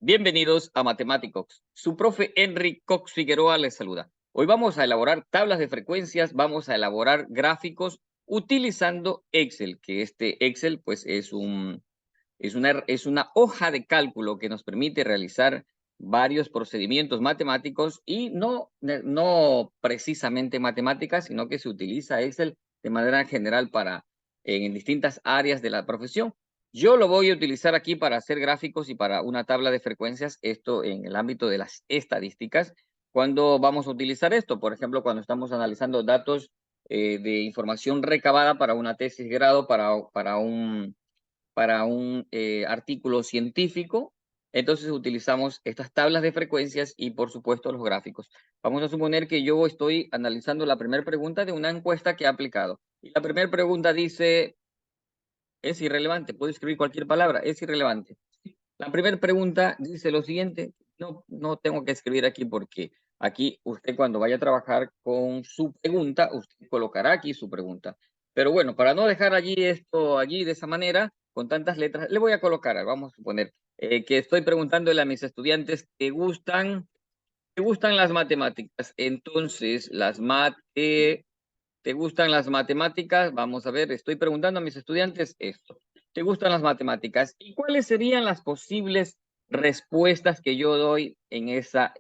Bienvenidos a Matemáticos. Su profe Henry Cox Figueroa les saluda. Hoy vamos a elaborar tablas de frecuencias, vamos a elaborar gráficos utilizando Excel, que este Excel pues es una hoja de cálculo que nos permite realizar varios procedimientos matemáticos y no precisamente matemáticas, sino que se utiliza Excel de manera general en distintas áreas de la profesión. Yo lo voy a utilizar aquí para hacer gráficos y para una tabla de frecuencias, esto en el ámbito de las estadísticas. ¿Cuándo vamos a utilizar esto? Por ejemplo, cuando estamos analizando datos de información recabada para una tesis de grado, para un artículo científico. Entonces utilizamos estas tablas de frecuencias y por supuesto los gráficos. Vamos a suponer que yo estoy analizando la primera pregunta de una encuesta que he aplicado. Y la primera pregunta dice, es irrelevante, puedo escribir cualquier palabra, es irrelevante. La primera pregunta dice lo siguiente, no tengo que escribir aquí porque aquí usted cuando vaya a trabajar con su pregunta, usted colocará aquí su pregunta. Pero bueno, para no dejar allí de esa manera, con tantas letras, le voy a colocar, vamos a suponer, que estoy preguntándole a mis estudiantes que te gustan las matemáticas. Entonces, ¿te gustan las matemáticas? Vamos a ver, estoy preguntando a mis estudiantes esto. ¿Te gustan las matemáticas? ¿Y cuáles serían las posibles respuestas que yo doy en esa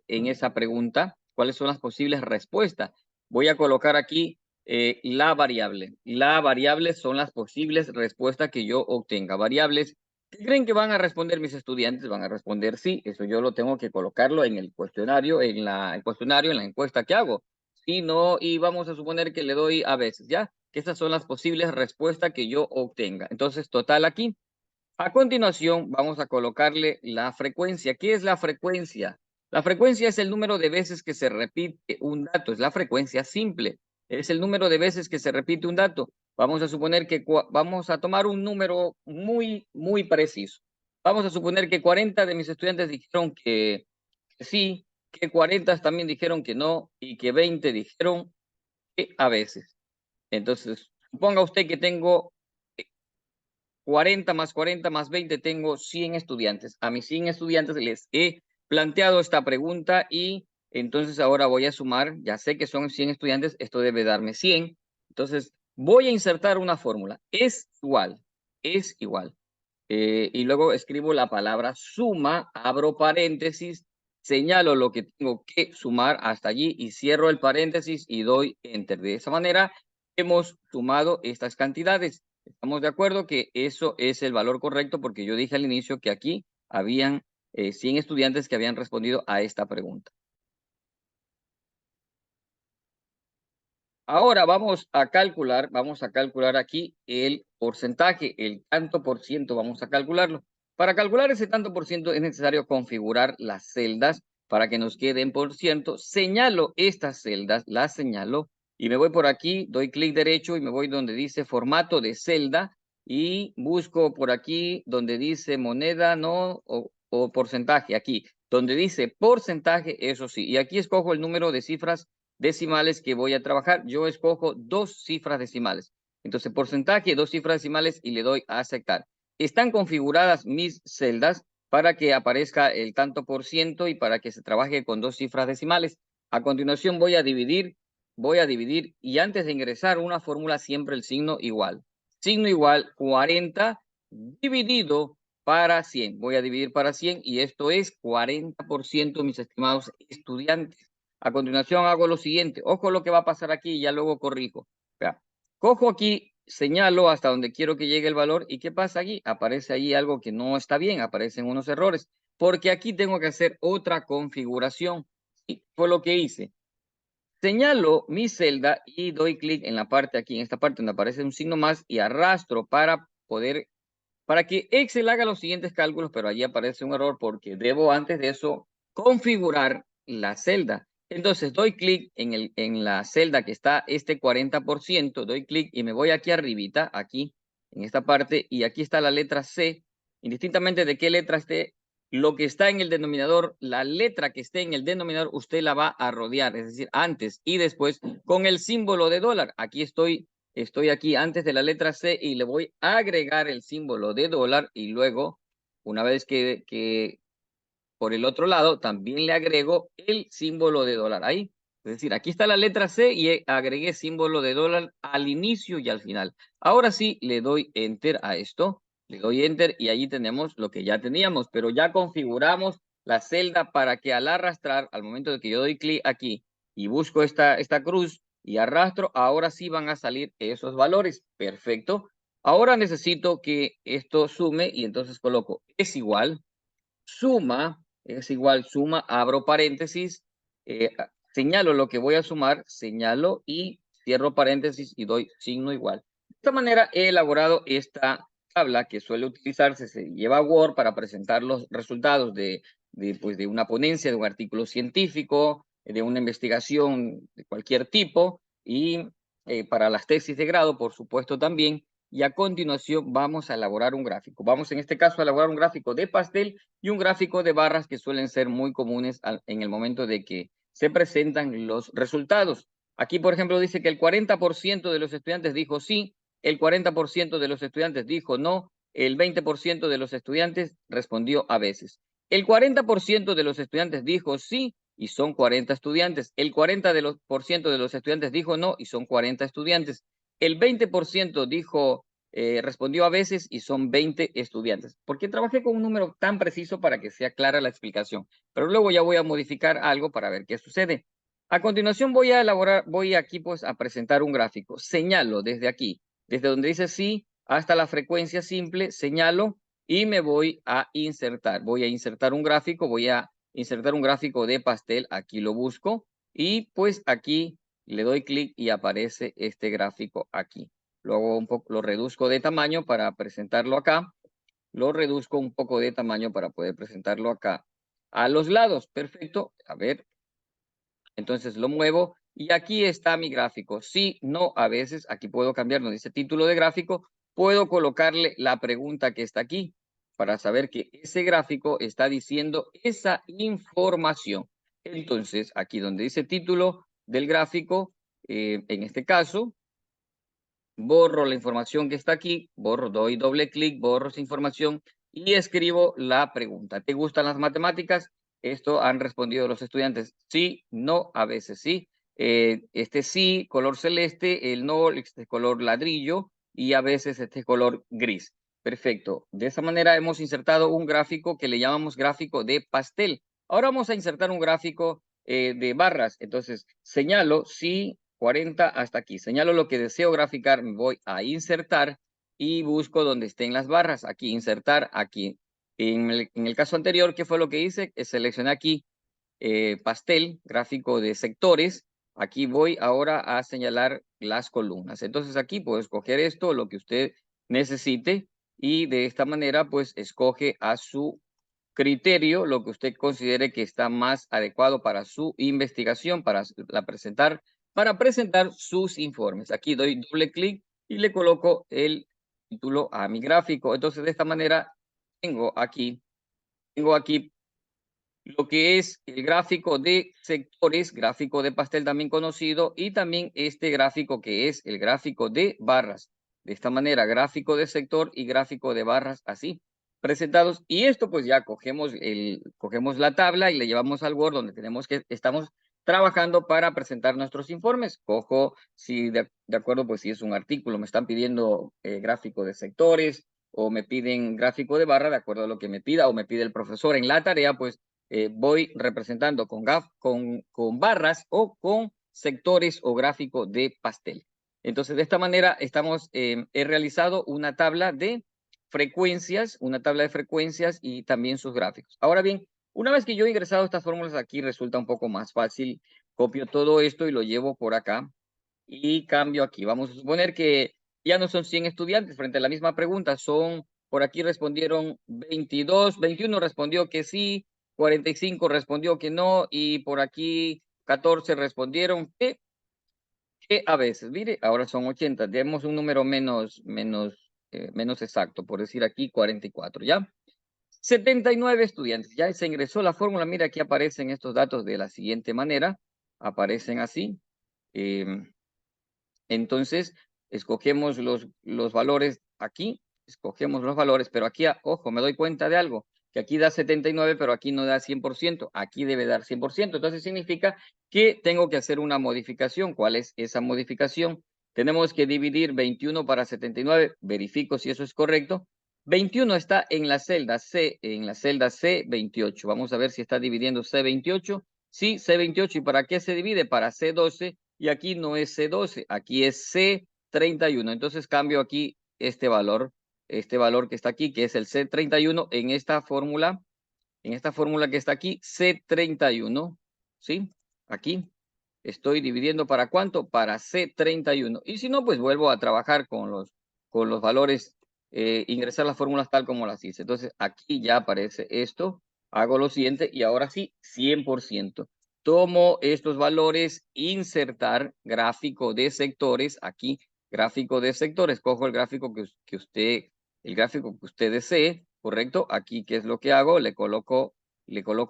pregunta? ¿Cuáles son las posibles respuestas? Voy a colocar aquí la variable. La variable son las posibles respuestas que yo obtenga. Variables. ¿Qué creen que van a responder mis estudiantes? Van a responder sí. Eso yo lo tengo que colocarlo en el cuestionario, en la encuesta que hago. Y no, y vamos a suponer que le doy a veces, ¿ya? Que estas son las posibles respuestas que yo obtenga. Entonces, total aquí. A continuación, vamos a colocarle la frecuencia. ¿Qué es la frecuencia? La frecuencia es el número de veces que se repite un dato. Es la frecuencia simple. Es el número de veces que se repite un dato. Vamos a suponer que vamos a tomar un número muy, muy preciso. Vamos a suponer que 40 de mis estudiantes dijeron que sí, que 40 también dijeron que no y que 20 dijeron que a veces. Entonces, suponga usted que tengo 40 más 40 más 20, tengo 100 estudiantes. A mis 100 estudiantes les he planteado esta pregunta y entonces ahora voy a sumar, ya sé que son 100 estudiantes, esto debe darme 100. Entonces, voy a insertar una fórmula. Es igual. Y luego escribo la palabra suma, abro paréntesis, señalo lo que tengo que sumar hasta allí y cierro el paréntesis y doy enter. De esa manera hemos sumado estas cantidades. Estamos de acuerdo que eso es el valor correcto porque yo dije al inicio que aquí habían 100 estudiantes que habían respondido a esta pregunta. Ahora vamos a calcular aquí el porcentaje, el tanto por ciento, vamos a calcularlo. Para calcular ese tanto por ciento es necesario configurar las celdas para que nos queden por ciento. Señalo estas celdas, las señalo y me voy por aquí, doy clic derecho y me voy donde dice formato de celda y busco por aquí donde dice moneda, no, o porcentaje, aquí. Donde dice porcentaje, eso sí. Y aquí escojo el número de cifras decimales que voy a trabajar. Yo escojo 2 cifras decimales. Entonces, porcentaje, 2 cifras decimales y le doy a aceptar. Están configuradas mis celdas para que aparezca el tanto por ciento y para que se trabaje con 2 cifras decimales. A continuación voy a dividir y antes de ingresar una fórmula siempre el signo igual. Signo igual 40 dividido para 100. Voy a dividir para 100 y esto es 40%, mis estimados estudiantes. A continuación hago lo siguiente. Ojo lo que va a pasar aquí y ya luego corrijo. Vea, cojo aquí, señalo hasta donde quiero que llegue el valor. ¿Y qué pasa aquí? Aparece ahí algo que no está bien, aparecen unos errores. Porque aquí tengo que hacer otra configuración. Y fue lo que hice. Señalo mi celda y doy clic en la parte aquí, en esta parte donde aparece un signo más y arrastro para que Excel haga los siguientes cálculos, pero allí aparece un error porque debo antes de eso configurar la celda. Entonces doy clic en la celda que está este 40%, doy clic y me voy aquí arribita, aquí, en esta parte, y aquí está la letra C, indistintamente de qué letra esté, lo que está en el denominador, la letra que esté en el denominador, usted la va a rodear, es decir, antes y después con el símbolo de dólar. Aquí estoy aquí antes de la letra C y le voy a agregar el símbolo de dólar y luego, una vez que por el otro lado, también le agrego el símbolo de dólar ahí. Es decir, aquí está la letra C y agregué símbolo de dólar al inicio y al final. Ahora sí, le doy Enter a esto. Le doy Enter y allí tenemos lo que ya teníamos, pero ya configuramos la celda para que al arrastrar, al momento de que yo doy clic aquí y busco esta cruz y arrastro, ahora sí van a salir esos valores. Perfecto. Ahora necesito que esto sume y entonces coloco es igual, suma, es igual, suma, abro paréntesis, señalo lo que voy a sumar, señalo y cierro paréntesis y doy signo igual. De esta manera he elaborado esta tabla que suele utilizarse, se lleva a Word para presentar los resultados pues, de una ponencia, de un artículo científico, de una investigación de cualquier tipo y para las tesis de grado, por supuesto, también. Y a continuación vamos a elaborar un gráfico. Vamos en este caso a elaborar un gráfico de pastel y un gráfico de barras que suelen ser muy comunes en el momento de que se presentan los resultados. Aquí, por ejemplo, dice que el 40% de los estudiantes dijo sí, el 40% de los estudiantes dijo no, el 20% de los estudiantes respondió a veces. El 40% de los estudiantes dijo sí y son 40 estudiantes. El 40% de los estudiantes dijo no y son 40 estudiantes. El 20% dijo respondió a veces y son 20 estudiantes. ¿Por qué trabajé con un número tan preciso para que sea clara la explicación? Pero luego ya voy a modificar algo para ver qué sucede. A continuación voy aquí pues a presentar un gráfico. Señalo desde aquí, desde donde dice sí hasta la frecuencia simple, señalo y me voy a insertar. Voy a insertar un gráfico, voy a insertar un gráfico de pastel, aquí lo busco y pues aquí le doy clic y aparece este gráfico aquí. Luego lo reduzco de tamaño para presentarlo acá. Lo reduzco un poco de tamaño para poder presentarlo acá. A los lados, perfecto. A ver, entonces lo muevo y aquí está mi gráfico. Sí, no, a veces aquí puedo cambiar donde dice título de gráfico. Puedo colocarle la pregunta que está aquí para saber que ese gráfico está diciendo esa información. Entonces, aquí donde dice título del gráfico, en este caso, borro la información que está aquí, doy doble clic, borro esa información y escribo la pregunta. ¿Te gustan las matemáticas? Esto han respondido los estudiantes. Sí, no, a veces sí. Este sí, color celeste, el no, este color ladrillo y a veces este color gris. Perfecto. De esa manera hemos insertado un gráfico que le llamamos gráfico de pastel. Ahora vamos a insertar un gráfico de barras. Entonces, señalo sí, 40 hasta aquí. Señalo lo que deseo graficar, me voy a insertar y busco donde estén las barras. Aquí, insertar, aquí. En el caso anterior, ¿qué fue lo que hice? Seleccioné aquí pastel, gráfico de sectores. Aquí voy ahora a señalar las columnas. Entonces aquí puedo escoger esto, lo que usted necesite y de esta manera pues escoge a su criterio lo que usted considere que está más adecuado para su investigación, para presentar sus informes. Aquí doy doble clic y le coloco el título a mi gráfico. Entonces, de esta manera, tengo aquí lo que es el gráfico de sectores, gráfico de pastel también conocido, y también este gráfico que es el gráfico de barras. De esta manera, gráfico de sector y gráfico de barras así presentados. Y esto pues ya cogemos la tabla y le llevamos al Word donde estamos trabajando para presentar nuestros informes. Cojo, si de acuerdo, pues si es un artículo, me están pidiendo gráfico de sectores o me piden gráfico de barra, de acuerdo a lo que me pida o me pide el profesor en la tarea, pues voy representando con barras o con sectores o gráfico de pastel. Entonces, de esta manera he realizado una tabla de frecuencias y también sus gráficos. Ahora bien, una vez que yo he ingresado estas fórmulas aquí, resulta un poco más fácil. Copio todo esto y lo llevo por acá y cambio aquí. Vamos a suponer que ya no son 100 estudiantes frente a la misma pregunta, por aquí respondieron 22, 21 respondió que sí, 45 respondió que no y por aquí 14 respondieron que a veces. Mire, ahora son 80, demos un número menos exacto, por decir aquí 44, ¿ya? 79 estudiantes, ya se ingresó la fórmula, mira aquí aparecen estos datos de la siguiente manera, aparecen así. Entonces, escogemos los valores aquí, escogemos los valores, pero aquí, ojo, me doy cuenta de algo. que aquí da 79, pero aquí no da 100%, aquí debe dar 100%. Entonces significa que tengo que hacer una modificación. ¿Cuál es esa modificación? Tenemos que dividir 21 para 79, verifico si eso es correcto. 21 está en la celda C28. Vamos a ver si está dividiendo C28. Sí, C28. ¿Y para qué se divide? Para C12. Y aquí no es C12, aquí es C31. Entonces cambio aquí este valor que está aquí, que es el C31, en esta fórmula que está aquí, C31, ¿sí? Aquí estoy dividiendo ¿para cuánto? Para C31. Y si no, pues vuelvo a trabajar con los valores, ingresar las fórmulas tal como las hice. Entonces, aquí ya aparece esto, hago lo siguiente y ahora sí, 100%. Tomo estos valores, insertar gráfico de sectores, aquí, gráfico de sectores, cojo el gráfico el gráfico que usted desee, ¿correcto? Aquí, ¿qué es lo que hago? Le coloco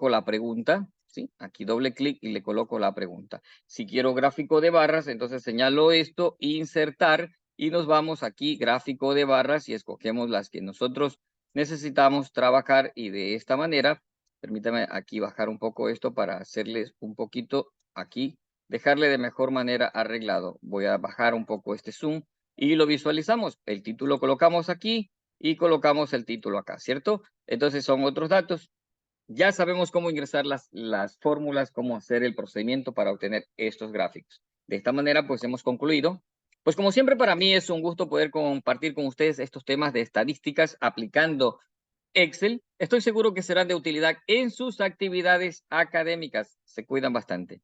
la pregunta, ¿sí? Aquí doble clic y le coloco la pregunta. Si quiero gráfico de barras, entonces señalo esto, insertar, y nos vamos aquí, gráfico de barras, y escogemos las que nosotros necesitamos trabajar, y de esta manera, permítame aquí bajar un poco esto para hacerles un poquito aquí, dejarle de mejor manera arreglado. Voy a bajar un poco este zoom y lo visualizamos. El título colocamos aquí y colocamos el título acá, ¿cierto? Entonces son otros datos. Ya sabemos cómo ingresar las fórmulas, cómo hacer el procedimiento para obtener estos gráficos. De esta manera, pues hemos concluido. Pues como siempre, para mí es un gusto poder compartir con ustedes estos temas de estadísticas aplicando Excel. Estoy seguro que serán de utilidad en sus actividades académicas. Se cuidan bastante.